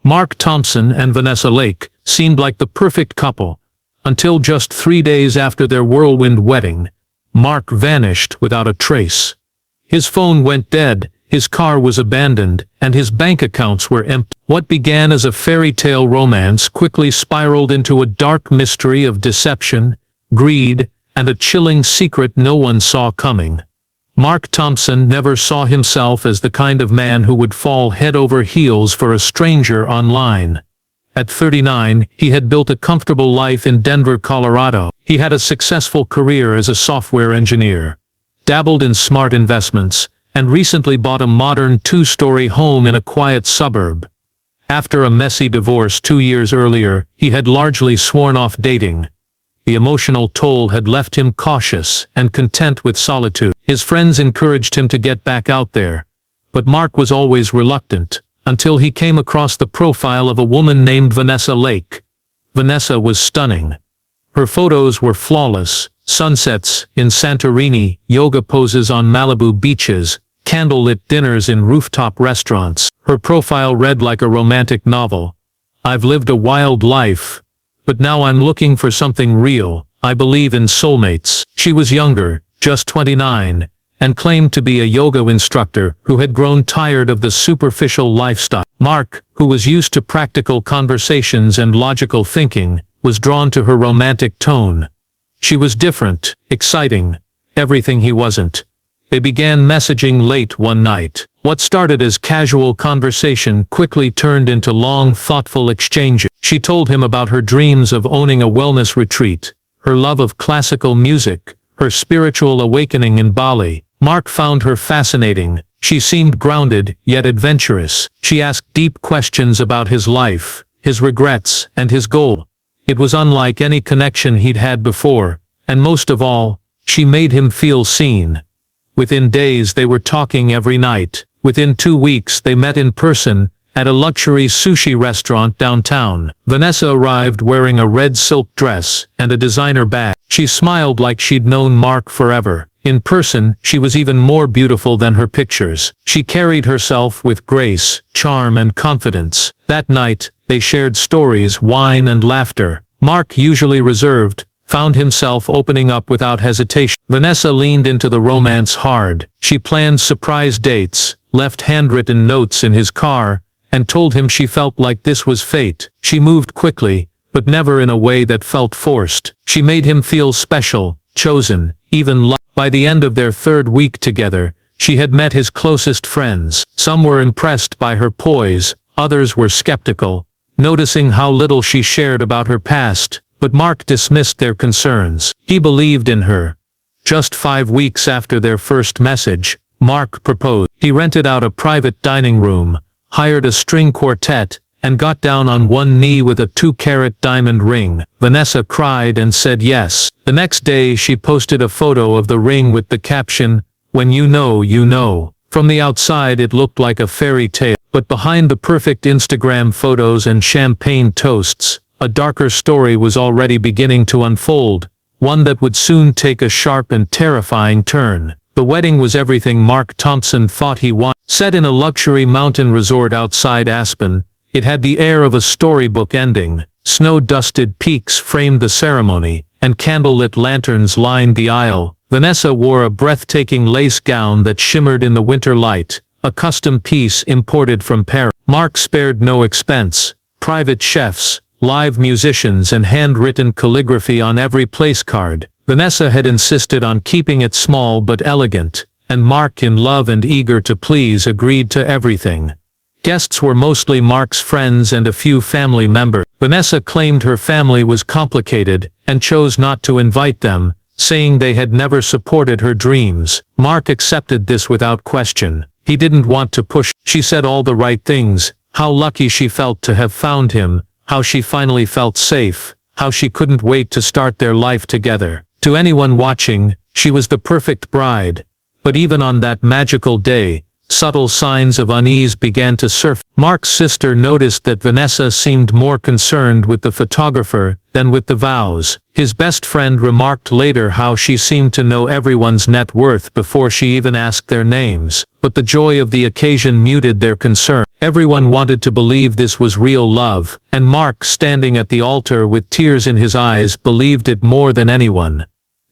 Mark Thompson and Vanessa Lake seemed like the perfect couple, until just 3 days after their whirlwind wedding, Mark vanished without a trace. His phone went dead, his car was abandoned, and his bank accounts were empty. What began as a fairy tale romance quickly spiraled into a dark mystery of deception, greed, and a chilling secret no one saw coming. Mark Thompson never saw himself as the kind of man who would fall head over heels for a stranger online. At 39, he had built a comfortable life in Denver, Colorado. He had a successful career as a software engineer, dabbled in smart investments, and recently bought a modern 2-story home in a quiet suburb. After a messy divorce 2 years earlier, he had largely sworn off dating. The emotional toll had left him cautious and content with solitude. His friends encouraged him to get back out there, but Mark was always reluctant, until he came across the profile of a woman named Vanessa Lake. Vanessa was stunning. Her photos were flawless: sunsets in Santorini, yoga poses on Malibu beaches, candlelit dinners in rooftop restaurants. Her profile read like a romantic novel. "I've lived a wild life, but now I'm looking for something real. I believe in soulmates." She was younger, just 29, and claimed to be a yoga instructor who had grown tired of the superficial lifestyle. Mark, who was used to practical conversations and logical thinking, was drawn to her romantic tone. She was different, exciting, everything he wasn't. They began messaging late one night. What started as casual conversation quickly turned into long, thoughtful exchanges. She told him about her dreams of owning a wellness retreat, her love of classical music, her spiritual awakening in Bali. Mark found her fascinating. She seemed grounded, yet adventurous. She asked deep questions about his life, his regrets, and his goal. It was unlike any connection he'd had before, and most of all, she made him feel seen. Within days they were talking every night. Within 2 weeks they met in person, at a luxury sushi restaurant downtown. Vanessa arrived wearing a red silk dress and a designer bag. She smiled like she'd known Mark forever. In person, she was even more beautiful than her pictures. She carried herself with grace, charm, and confidence. That night, they shared stories, wine, and laughter. Mark, usually reserved, found himself opening up without hesitation. Vanessa leaned into the romance hard. She planned surprise dates, left handwritten notes in his car, and told him she felt like this was fate. She moved quickly, but never in a way that felt forced. She made him feel special, chosen, even loved. By the end of their 3rd week together, she had met his closest friends. Some were impressed by her poise, others were skeptical, noticing how little she shared about her past, but Mark dismissed their concerns. He believed in her. Just 5 weeks after their first message, Mark proposed. He rented out a private dining room, hired a string quartet, and got down on one knee with a 2-carat diamond ring. Vanessa cried and said yes. The next day she posted a photo of the ring with the caption, "When you know, you know." From the outside it looked like a fairy tale, but behind the perfect Instagram photos and champagne toasts, a darker story was already beginning to unfold, one that would soon take a sharp and terrifying turn. The wedding was everything Mark Thompson thought he wanted. Set in a luxury mountain resort outside Aspen, it had the air of a storybook ending. Snow-dusted peaks framed the ceremony, and candlelit lanterns lined the aisle. Vanessa wore a breathtaking lace gown that shimmered in the winter light, a custom piece imported from Paris. Mark spared no expense. Private chefs, live musicians, and handwritten calligraphy on every place card. Vanessa had insisted on keeping it small but elegant, and Mark, in love and eager to please, agreed to everything. Guests were mostly Mark's friends and a few family members. Vanessa claimed her family was complicated, and chose not to invite them, saying they had never supported her dreams. Mark accepted this without question. He didn't want to push. She said all the right things: how lucky she felt to have found him, how she finally felt safe, how she couldn't wait to start their life together. To anyone watching, she was the perfect bride. But even on that magical day, subtle signs of unease began to surface. Mark's sister noticed that Vanessa seemed more concerned with the photographer than with the vows. His best friend remarked later how she seemed to know everyone's net worth before she even asked their names, but the joy of the occasion muted their concern. Everyone wanted to believe this was real love, and Mark, standing at the altar with tears in his eyes, believed it more than anyone.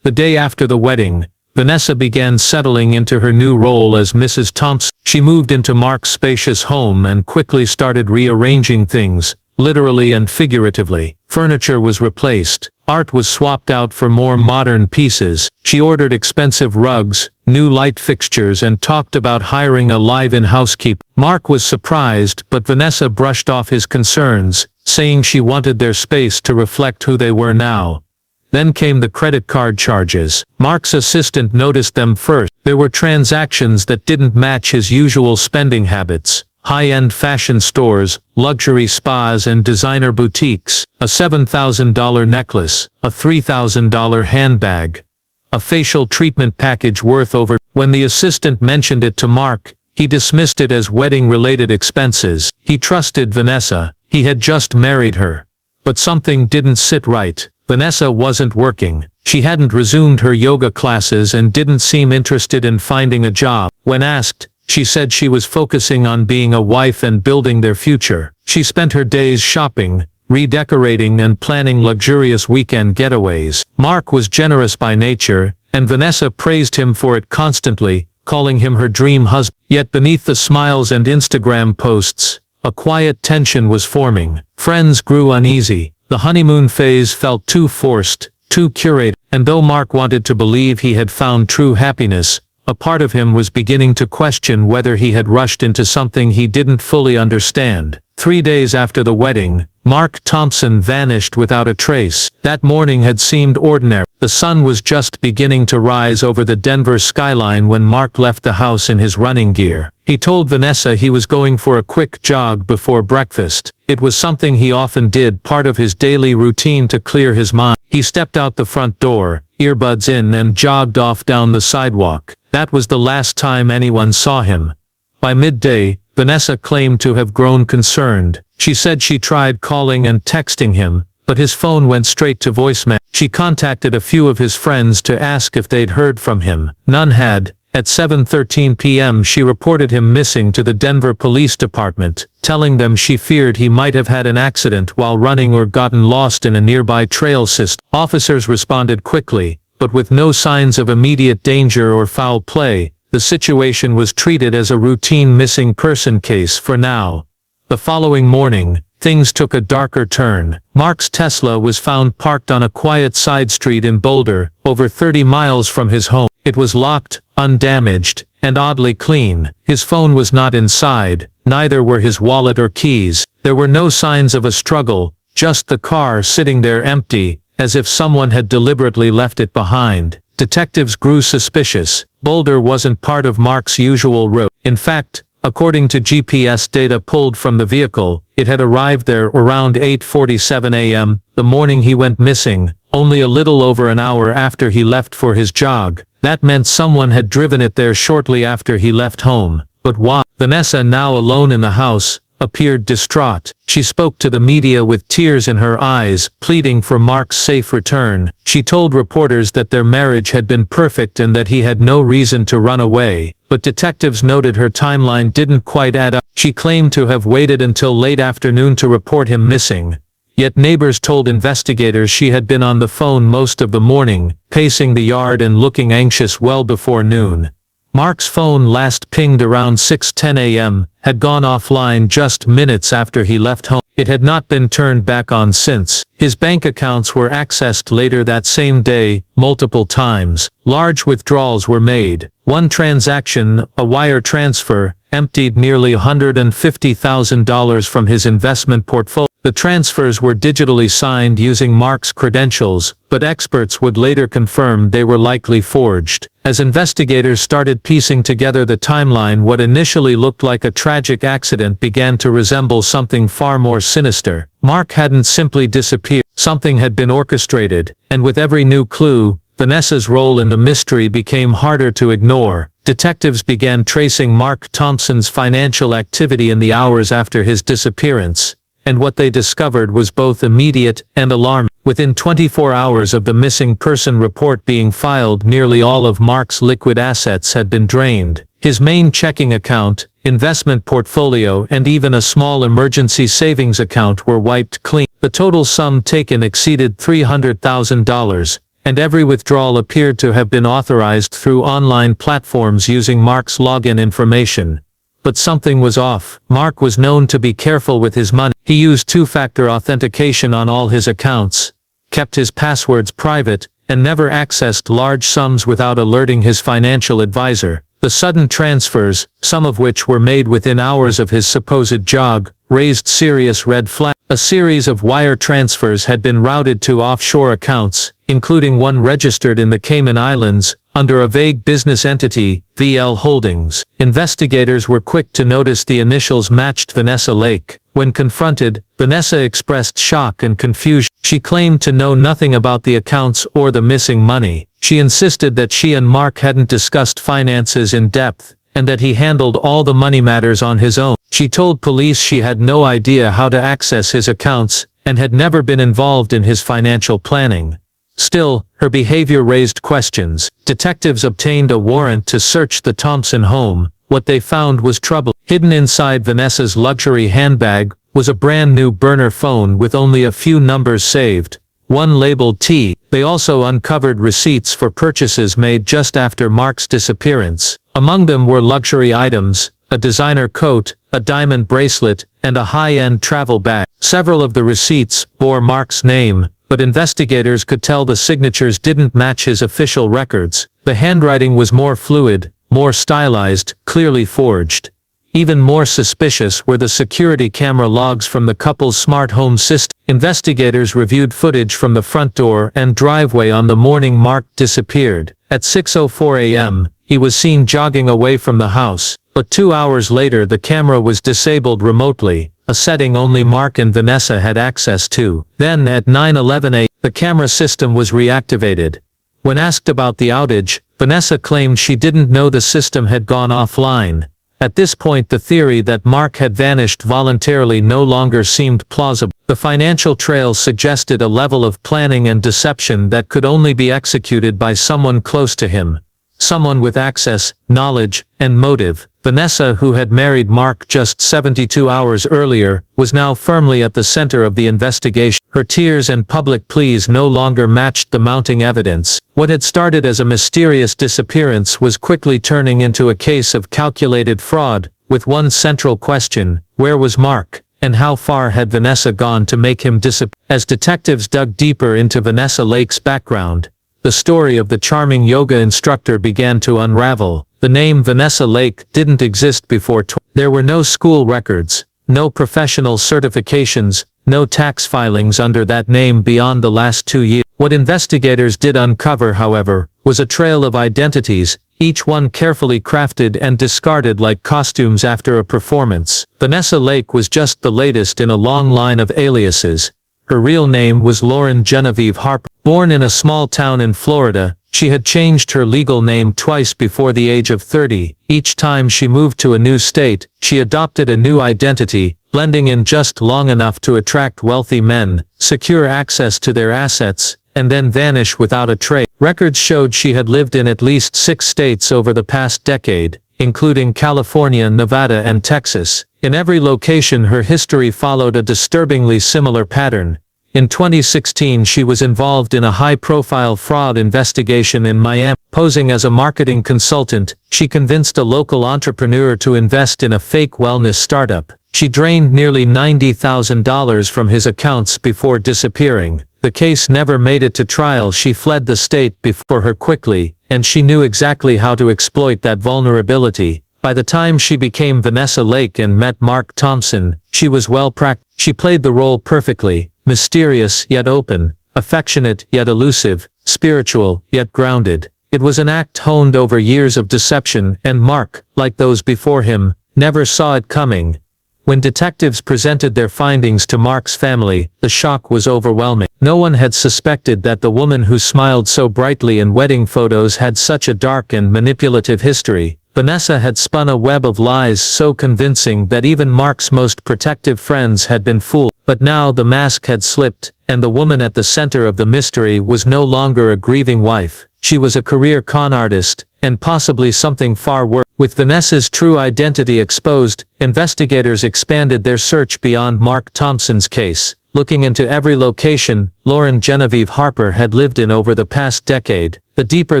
The day after the wedding, Vanessa began settling into her new role as Mrs. Thompson. She moved into Mark's spacious home and quickly started rearranging things, literally and figuratively. Furniture was replaced, art was swapped out for more modern pieces. She ordered expensive rugs, new light fixtures, and talked about hiring a live-in housekeeper. Mark was surprised, but Vanessa brushed off his concerns, saying she wanted their space to reflect who they were now. Then came the credit card charges. Mark's assistant noticed them first. There were transactions that didn't match his usual spending habits. High-end fashion stores, luxury spas and designer boutiques, a $7,000 necklace, a $3,000 handbag, a facial treatment package worth over. When the assistant mentioned it to Mark, he dismissed it as wedding-related expenses. He trusted Vanessa. He had just married her. But something didn't sit right. Vanessa wasn't working. She hadn't resumed her yoga classes and didn't seem interested in finding a job. When asked, she said she was focusing on being a wife and building their future. She spent her days shopping, redecorating and planning luxurious weekend getaways. Mark was generous by nature, and Vanessa praised him for it constantly, calling him her dream husband. Yet beneath the smiles and Instagram posts, a quiet tension was forming. Friends grew uneasy. The honeymoon phase felt too forced, too curated, and though Mark wanted to believe he had found true happiness, a part of him was beginning to question whether he had rushed into something he didn't fully understand. 3 days after the wedding, Mark Thompson vanished without a trace. That morning had seemed ordinary. The sun was just beginning to rise over the Denver skyline when Mark left the house in his running gear. He told Vanessa he was going for a quick jog before breakfast. It was something he often did, part of his daily routine to clear his mind. He stepped out the front door, earbuds in, and jogged off down the sidewalk. That was the last time anyone saw him. By midday, Vanessa claimed to have grown concerned. She said she tried calling and texting him, but his phone went straight to voicemail. She contacted a few of his friends to ask if they'd heard from him. None had. At 7:13 p.m. she reported him missing to the Denver Police Department, telling them she feared he might have had an accident while running or gotten lost in a nearby trail system. Officers responded quickly, but with no signs of immediate danger or foul play. The situation was treated as a routine missing person case for now. The following morning, things took a darker turn. Mark's Tesla was found parked on a quiet side street in Boulder, over 30 miles from his home. It was locked, undamaged, and oddly clean. His phone was not inside, neither were his wallet or keys. There were no signs of a struggle, just the car sitting there empty, as if someone had deliberately left it behind. Detectives grew suspicious. Boulder wasn't part of Mark's usual route. In fact, according to GPS data pulled from the vehicle, it had arrived there around 8:47 a.m., the morning he went missing, only a little over an hour after he left for his jog. That meant someone had driven it there shortly after he left home. But why? Vanessa, now alone in the house, appeared distraught. She spoke to the media with tears in her eyes, pleading for Mark's safe return. She told reporters that their marriage had been perfect and that he had no reason to run away. But detectives noted her timeline didn't quite add up. She claimed to have waited until late afternoon to report him missing. Yet neighbors told investigators she had been on the phone most of the morning, pacing the yard and looking anxious well before noon. Mark's phone last pinged around 6:10 a.m., had gone offline just minutes after he left home. It had not been turned back on since. His bank accounts were accessed later that same day, multiple times. Large withdrawals were made. One transaction, a wire transfer, emptied nearly $150,000 from his investment portfolio. The transfers were digitally signed using Mark's credentials, but experts would later confirm they were likely forged. As investigators started piecing together the timeline, what initially looked like a tragic accident began to resemble something far more sinister. Mark hadn't simply disappeared. Something had been orchestrated, and with every new clue, Vanessa's role in the mystery became harder to ignore. Detectives began tracing Mark Thompson's financial activity in the hours after his disappearance, and what they discovered was both immediate and alarming. Within 24 hours of the missing person report being filed, nearly all of Mark's liquid assets had been drained. His main checking account, investment portfolio, and even a small emergency savings account were wiped clean. The total sum taken exceeded $300,000, and every withdrawal appeared to have been authorized through online platforms using Mark's login information. But something was off. Mark was known to be careful with his money. He used two-factor authentication on all his accounts, kept his passwords private, and never accessed large sums without alerting his financial advisor. The sudden transfers, some of which were made within hours of his supposed jog, raised serious red flags. A series of wire transfers had been routed to offshore accounts, including one registered in the Cayman Islands, under a vague business entity, VL Holdings. Investigators were quick to notice the initials matched Vanessa Lake. When confronted, Vanessa expressed shock and confusion. She claimed to know nothing about the accounts or the missing money. She insisted that she and Mark hadn't discussed finances in depth, and that he handled all the money matters on his own. She told police she had no idea how to access his accounts, and had never been involved in his financial planning. Still, her behavior raised questions. Detectives obtained a warrant to search the Thompson home. What they found was trouble. Hidden inside Vanessa's luxury handbag was a brand new burner phone with only a few numbers saved, one labeled T. They also uncovered receipts for purchases made just after Mark's disappearance. Among them were luxury items, a designer coat, a diamond bracelet, and a high-end travel bag. Several of the receipts bore Mark's name, but investigators could tell the signatures didn't match his official records. The handwriting was more fluid, more stylized, clearly forged. Even more suspicious were the security camera logs from the couple's smart home system. Investigators reviewed footage from the front door and driveway on the morning Mark disappeared. At 6:04 a.m., he was seen jogging away from the house, but 2 hours later the camera was disabled remotely, a setting only Mark and Vanessa had access to. Then at 9:11 a.m., the camera system was reactivated. When asked about the outage, Vanessa claimed she didn't know the system had gone offline. At this point, the theory that Mark had vanished voluntarily no longer seemed plausible. The financial trail suggested a level of planning and deception that could only be executed by someone close to him. Someone with access, knowledge, and motive. Vanessa, who had married Mark just 72 hours earlier, was now firmly at the center of the investigation. Her tears and public pleas no longer matched the mounting evidence. What had started as a mysterious disappearance was quickly turning into a case of calculated fraud, with one central question: where was Mark, and how far had Vanessa gone to make him disappear? As detectives dug deeper into Vanessa Lake's background, the story of the charming yoga instructor began to unravel. The name Vanessa Lake didn't exist before. There were no school records, no professional certifications, no tax filings under that name beyond the last 2 years. What investigators did uncover, however, was a trail of identities, each one carefully crafted and discarded like costumes after a performance. Vanessa Lake was just the latest in a long line of aliases. Her real name was Lauren Genevieve Harper. Born in a small town in Florida, she had changed her legal name twice before the age of 30. Each time she moved to a new state, she adopted a new identity, blending in just long enough to attract wealthy men, secure access to their assets, and then vanish without a trace. Records showed she had lived in at least 6 states over the past decade, including California, Nevada, and Texas. In every location her history followed a disturbingly similar pattern. In 2016 she was involved in a high-profile fraud investigation in Miami. Posing as a marketing consultant, she convinced a local entrepreneur to invest in a fake wellness startup. She drained nearly $90,000 from his accounts before disappearing. The case never made it to trial. She fled the state before her quickly, and she knew exactly how to exploit that vulnerability. By the time she became Vanessa Lake and met Mark Thompson, she was well practiced. She played the role perfectly, mysterious yet open, affectionate yet elusive, spiritual yet grounded. It was an act honed over years of deception, and Mark, like those before him, never saw it coming. When detectives presented their findings to Mark's family, the shock was overwhelming. No one had suspected that the woman who smiled so brightly in wedding photos had such a dark and manipulative history. Vanessa had spun a web of lies so convincing that even Mark's most protective friends had been fooled. But now the mask had slipped, and the woman at the center of the mystery was no longer a grieving wife. She was a career con artist, and possibly something far worse. With Vanessa's true identity exposed, investigators expanded their search beyond Mark Thompson's case. Looking into every location Lauren Genevieve Harper had lived in over the past decade, the deeper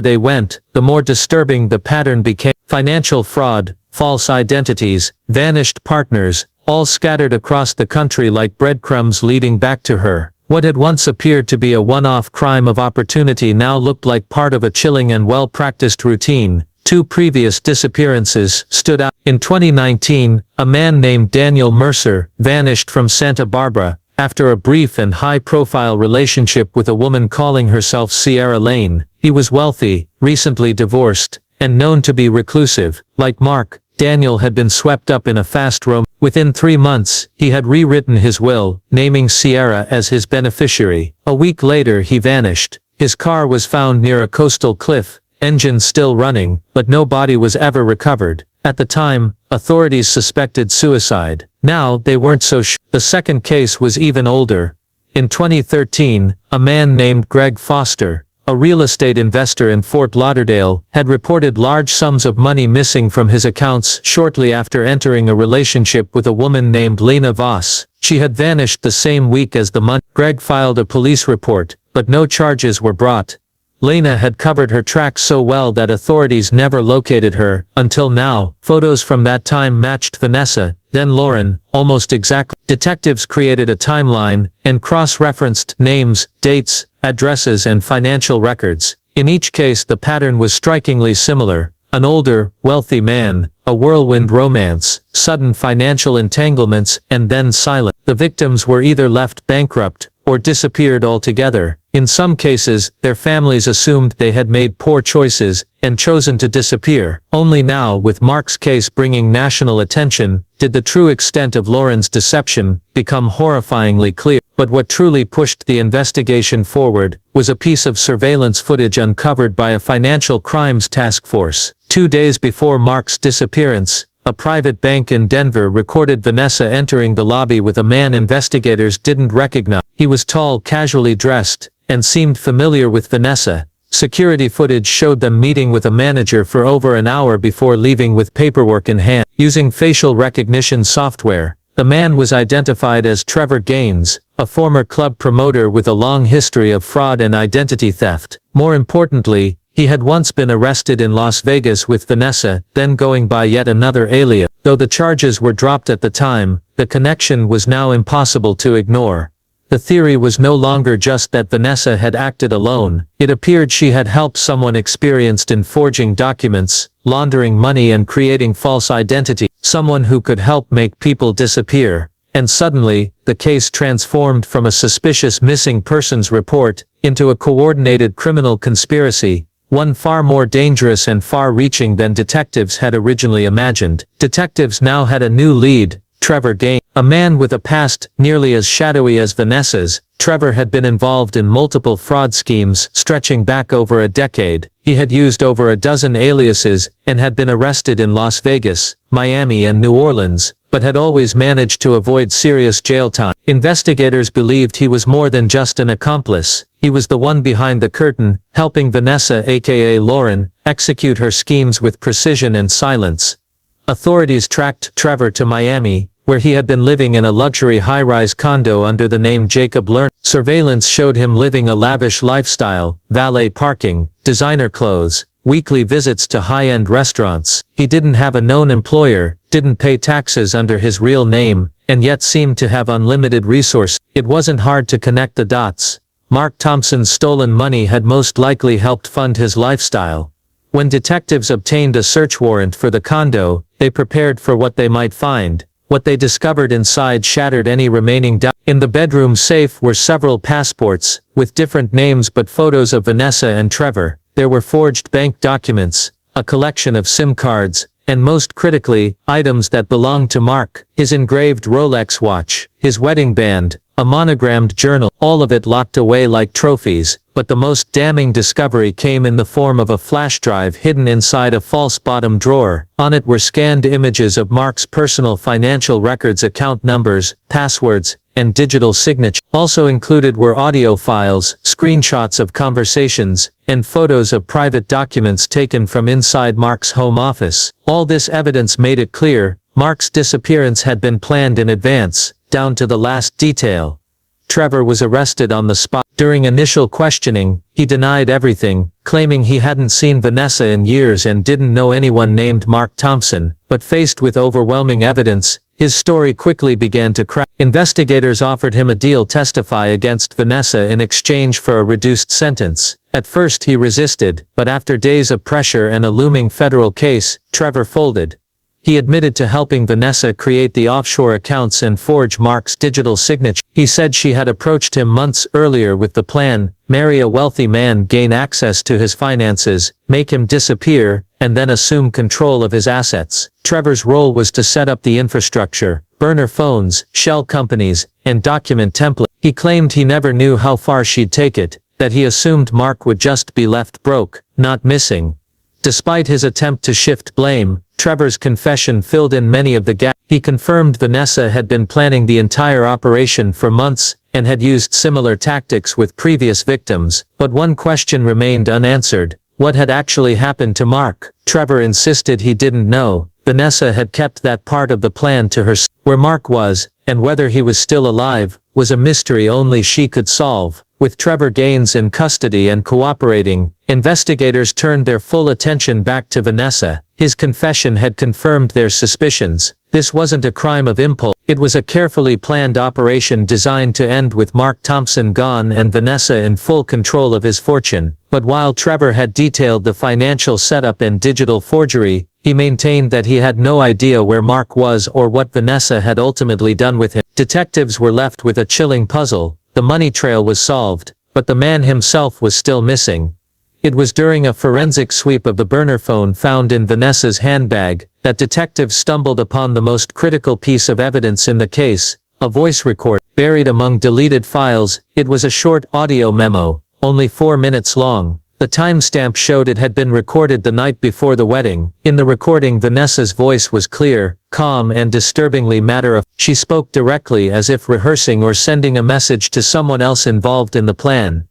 they went, the more disturbing the pattern became. Financial fraud, false identities, vanished partners, all scattered across the country like breadcrumbs leading back to her. What had once appeared to be a one-off crime of opportunity now looked like part of a chilling and well-practiced routine. Two previous disappearances stood out. In 2019, a man named Daniel Mercer vanished from Santa Barbara after a brief and high-profile relationship with a woman calling herself Sierra Lane. He was wealthy, recently divorced, and known to be reclusive. Like Mark, Daniel had been swept up in a fast romance. Within 3 months, he had rewritten his will, naming Sierra as his beneficiary. A week later he vanished. His car was found near a coastal cliff, engine still running, but no body was ever recovered. At the time, authorities suspected suicide. Now they weren't so sure. The second case was even older. In 2013, a man named Greg Foster, a real estate investor in Fort Lauderdale, had reported large sums of money missing from his accounts shortly after entering a relationship with a woman named Lena Voss. She had vanished the same week as the money. Greg filed a police report, but no charges were brought. Lena had covered her tracks so well that authorities never located her, until now. Photos from that time matched Vanessa, then Lauren, almost exactly. Detectives created a timeline, and cross-referenced names, dates, addresses and financial records. In each case the pattern was strikingly similar. An older, wealthy man, a whirlwind romance, sudden financial entanglements, and then silence. The victims were either left bankrupt, or disappeared altogether. In some cases, their families assumed they had made poor choices, and chosen to disappear. Only now, with Mark's case bringing national attention, did the true extent of Lauren's deception become horrifyingly clear. But what truly pushed the investigation forward was a piece of surveillance footage uncovered by a financial crimes task force. 2 days before Mark's disappearance, a private bank in Denver recorded Vanessa entering the lobby with a man investigators didn't recognize. He was tall, casually dressed, and seemed familiar with Vanessa. Security footage showed them meeting with a manager for over an hour before leaving with paperwork in hand. Using facial recognition software, the man was identified as Trevor Gaines, a former club promoter with a long history of fraud and identity theft. More importantly, he had once been arrested in Las Vegas with Vanessa, then going by yet another alias. Though the charges were dropped at the time, the connection was now impossible to ignore. The theory was no longer just that Vanessa had acted alone. It appeared she had helped someone experienced in forging documents, laundering money and creating false identity. Someone who could help make people disappear. And suddenly, the case transformed from a suspicious missing persons report into a coordinated criminal conspiracy. One far more dangerous and far-reaching than detectives had originally imagined. Detectives now had a new lead, Trevor Gaines. A man with a past nearly as shadowy as Vanessa's, Trevor had been involved in multiple fraud schemes stretching back over a decade. He had used over a dozen aliases, and had been arrested in Las Vegas, Miami and New Orleans, but had always managed to avoid serious jail time. Investigators believed he was more than just an accomplice. He was the one behind the curtain, helping Vanessa aka Lauren, execute her schemes with precision and silence. Authorities tracked Trevor to Miami, where he had been living in a luxury high-rise condo under the name Jacob Lerner. Surveillance showed him living a lavish lifestyle, valet parking, designer clothes, weekly visits to high-end restaurants. He didn't have a known employer, didn't pay taxes under his real name, and yet seemed to have unlimited resources. It wasn't hard to connect the dots. Mark Thompson's stolen money had most likely helped fund his lifestyle. When detectives obtained a search warrant for the condo, they prepared for what they might find. What they discovered inside shattered any remaining doubt. In the bedroom safe were several passports, with different names but photos of Vanessa and Trevor. There were forged bank documents, a collection of SIM cards, and most critically, items that belonged to Mark, his engraved Rolex watch, his wedding band, a monogrammed journal, all of it locked away like trophies. But the most damning discovery came in the form of a flash drive hidden inside a false bottom drawer. On it were scanned images of Mark's personal financial records, account numbers, passwords, and digital signature. Also included were audio files, screenshots of conversations, and photos of private documents taken from inside Mark's home office. All this evidence made it clear, Mark's disappearance had been planned in advance, down to the last detail. Trevor was arrested on the spot. During initial questioning, he denied everything, claiming he hadn't seen Vanessa in years and didn't know anyone named Mark Thompson. But faced with overwhelming evidence, his story quickly began to crack. Investigators offered him a deal: testify against Vanessa in exchange for a reduced sentence. At first he resisted, but after days of pressure and a looming federal case, Trevor folded. He admitted to helping Vanessa create the offshore accounts and forge Mark's digital signature. He said she had approached him months earlier with the plan: marry a wealthy man, gain access to his finances, make him disappear, and then assume control of his assets. Trevor's role was to set up the infrastructure, burner phones, shell companies, and document templates. He claimed he never knew how far she'd take it, that he assumed Mark would just be left broke, not missing. Despite his attempt to shift blame, Trevor's confession filled in many of the gaps. He confirmed Vanessa had been planning the entire operation for months, and had used similar tactics with previous victims. But one question remained unanswered: what had actually happened to Mark? Trevor insisted he didn't know. Vanessa had kept that part of the plan to herself. Where Mark was, and whether he was still alive, was a mystery only she could solve. With Trevor Gaines in custody and cooperating, investigators turned their full attention back to Vanessa. His confession had confirmed their suspicions. This wasn't a crime of impulse. It was a carefully planned operation designed to end with Mark Thompson gone and Vanessa in full control of his fortune. But while Trevor had detailed the financial setup and digital forgery, he maintained that he had no idea where Mark was or what Vanessa had ultimately done with him. Detectives were left with a chilling puzzle. The money trail was solved, but the man himself was still missing. It was during a forensic sweep of the burner phone found in Vanessa's handbag that detectives stumbled upon the most critical piece of evidence in the case: a voice record. Buried among deleted files, it was a short audio memo, only 4 minutes long. The timestamp showed it had been recorded the night before the wedding. In the recording, Vanessa's voice was clear, calm, and disturbingly matter-of-fact. She spoke directly, as if rehearsing or sending a message to someone else involved in the plan.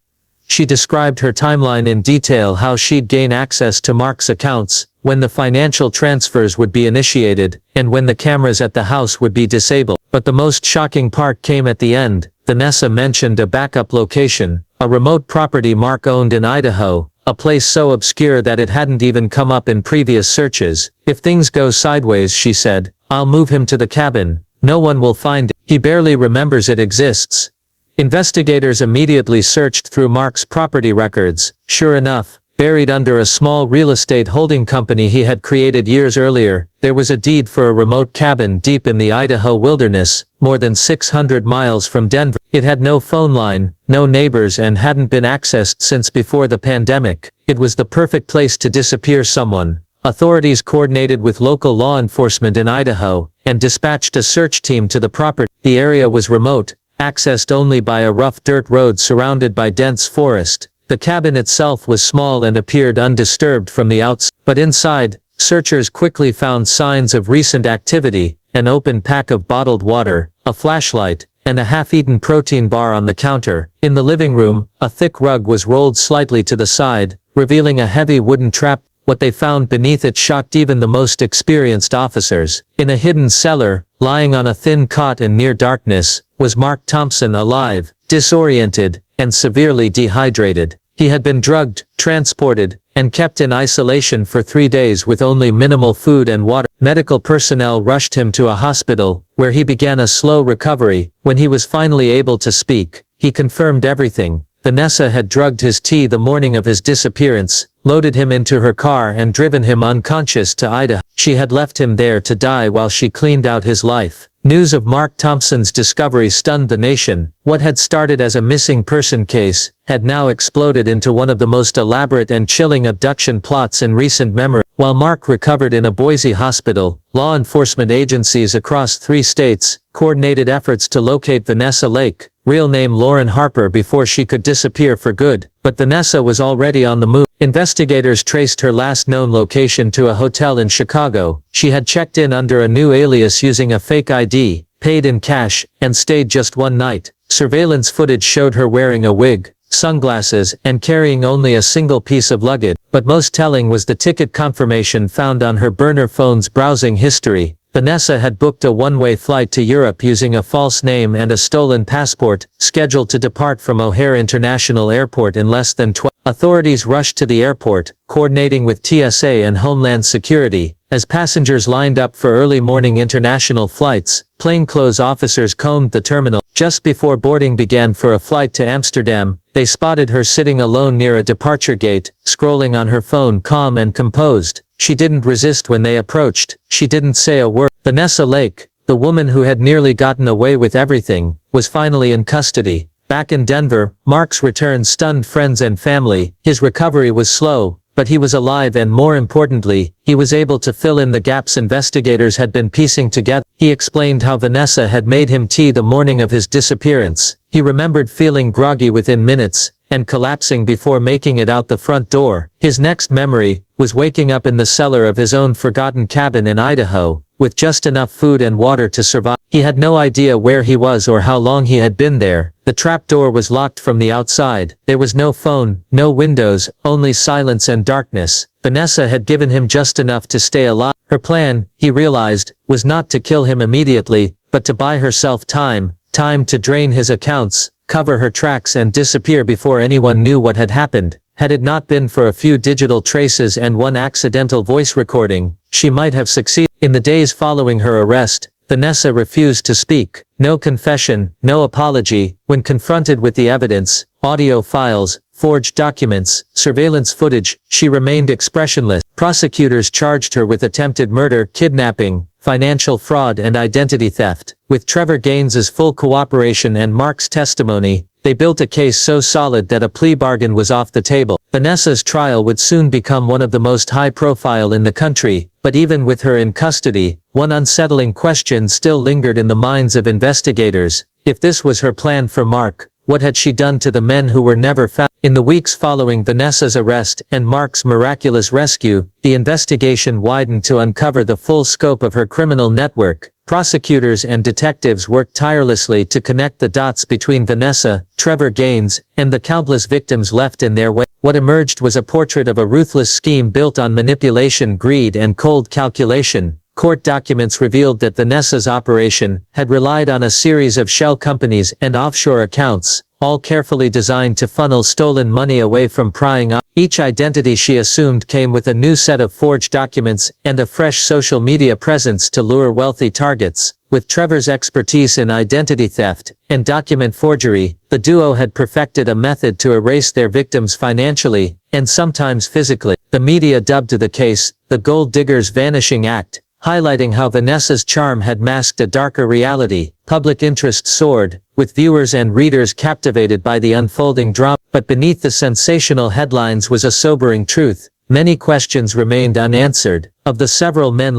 She described her timeline in detail: how she'd gain access to Mark's accounts, when the financial transfers would be initiated, and when the cameras at the house would be disabled. But the most shocking part came at the end. Vanessa mentioned a backup location, a remote property Mark owned in Idaho, a place so obscure that it hadn't even come up in previous searches. If things go sideways, she said, I'll move him to the cabin. No one will find it. He barely remembers it exists. Investigators immediately searched through Mark's property records. Sure enough, buried under a small real estate holding company he had created years earlier, there was a deed for a remote cabin deep in the Idaho wilderness, more than 600 miles from Denver. It had no phone line, no neighbors, and hadn't been accessed since before the pandemic. It was the perfect place to disappear someone. Authorities coordinated with local law enforcement in Idaho, and dispatched a search team to the property. The area was remote, accessed only by a rough dirt road surrounded by dense forest. The cabin itself was small and appeared undisturbed from the outside. But inside, searchers quickly found signs of recent activity: an open pack of bottled water, a flashlight, and a half-eaten protein bar on the counter. In the living room, a thick rug was rolled slightly to the side, revealing a heavy wooden trap. What they found beneath it shocked even the most experienced officers. In a hidden cellar, lying on a thin cot in near darkness, was Mark Thompson, alive, disoriented, and severely dehydrated. He had been drugged, transported, and kept in isolation for 3 days with only minimal food and water. Medical personnel rushed him to a hospital, where he began a slow recovery. When he was finally able to speak, he confirmed everything. Vanessa had drugged his tea the morning of his disappearance, loaded him into her car, and driven him unconscious to Idaho. She had left him there to die while she cleaned out his life. News of Mark Thompson's discovery stunned the nation. What had started as a missing person case had now exploded into one of the most elaborate and chilling abduction plots in recent memory. While Mark recovered in a Boise hospital, law enforcement agencies across 3 states coordinated efforts to locate Vanessa Lake, real name Lauren Harper, before she could disappear for good. But Vanessa was already on the move. Investigators traced her last known location to a hotel in Chicago. She had checked in under a new alias using a fake ID, paid in cash, and stayed just one night. Surveillance footage showed her wearing a wig, sunglasses, and carrying only a single piece of luggage. But most telling was the ticket confirmation found on her burner phone's browsing history. Vanessa had booked a one-way flight to Europe using a false name and a stolen passport, scheduled to depart from O'Hare International Airport in less than 12. Authorities rushed to the airport, coordinating with TSA and Homeland Security. As passengers lined up for early morning international flights, plainclothes officers combed the terminal. Just before boarding began for a flight to Amsterdam, they spotted her sitting alone near a departure gate, scrolling on her phone, calm and composed. She didn't resist when they approached. She didn't say a word. Vanessa Lake, the woman who had nearly gotten away with everything, was finally in custody. Back in Denver, Mark's return stunned friends and family. His recovery was slow, but he was alive, and more importantly, he was able to fill in the gaps investigators had been piecing together. He explained how Vanessa had made him tea the morning of his disappearance. He remembered feeling groggy within minutes, and collapsing before making it out the front door. His next memory was waking up in the cellar of his own forgotten cabin in Idaho, with just enough food and water to survive. He had no idea where he was or how long he had been there. The trap door was locked from the outside. There was no phone, no windows, only silence and darkness. Vanessa had given him just enough to stay alive. Her plan, he realized, was not to kill him immediately, but to buy herself time to drain his accounts, cover her tracks, and disappear before anyone knew what had happened. Had it not been for a few digital traces and one accidental voice recording, she might have succeeded. In the days following her arrest, Vanessa refused to speak. No confession, no apology. When confronted with the evidence, audio files, forged documents, surveillance footage, she remained expressionless. Prosecutors charged her with attempted murder, kidnapping, financial fraud, and identity theft. With Trevor Gaines's full cooperation and Mark's testimony, they built a case so solid that a plea bargain was off the table. Vanessa's trial would soon become one of the most high-profile in the country, but even with her in custody, one unsettling question still lingered in the minds of investigators. If this was her plan for Mark, what had she done to the men who were never found? In the weeks following Vanessa's arrest and Mark's miraculous rescue, the investigation widened to uncover the full scope of her criminal network. Prosecutors and detectives worked tirelessly to connect the dots between Vanessa, Trevor Gaines, and the countless victims left in their wake. What emerged was a portrait of a ruthless scheme built on manipulation, greed, and cold calculation. Court documents revealed that Vanessa's operation had relied on a series of shell companies and offshore accounts, all carefully designed to funnel stolen money away from prying eyes. Each identity she assumed came with a new set of forged documents and a fresh social media presence to lure wealthy targets. With Trevor's expertise in identity theft and document forgery, the duo had perfected a method to erase their victims financially and sometimes physically. The media dubbed the case the Gold Digger's Vanishing Act, highlighting how Vanessa's charm had masked a darker reality. Public interest soared, with viewers and readers captivated by the unfolding drama. But beneath the sensational headlines was a sobering truth. Many questions remained unanswered. Of the several men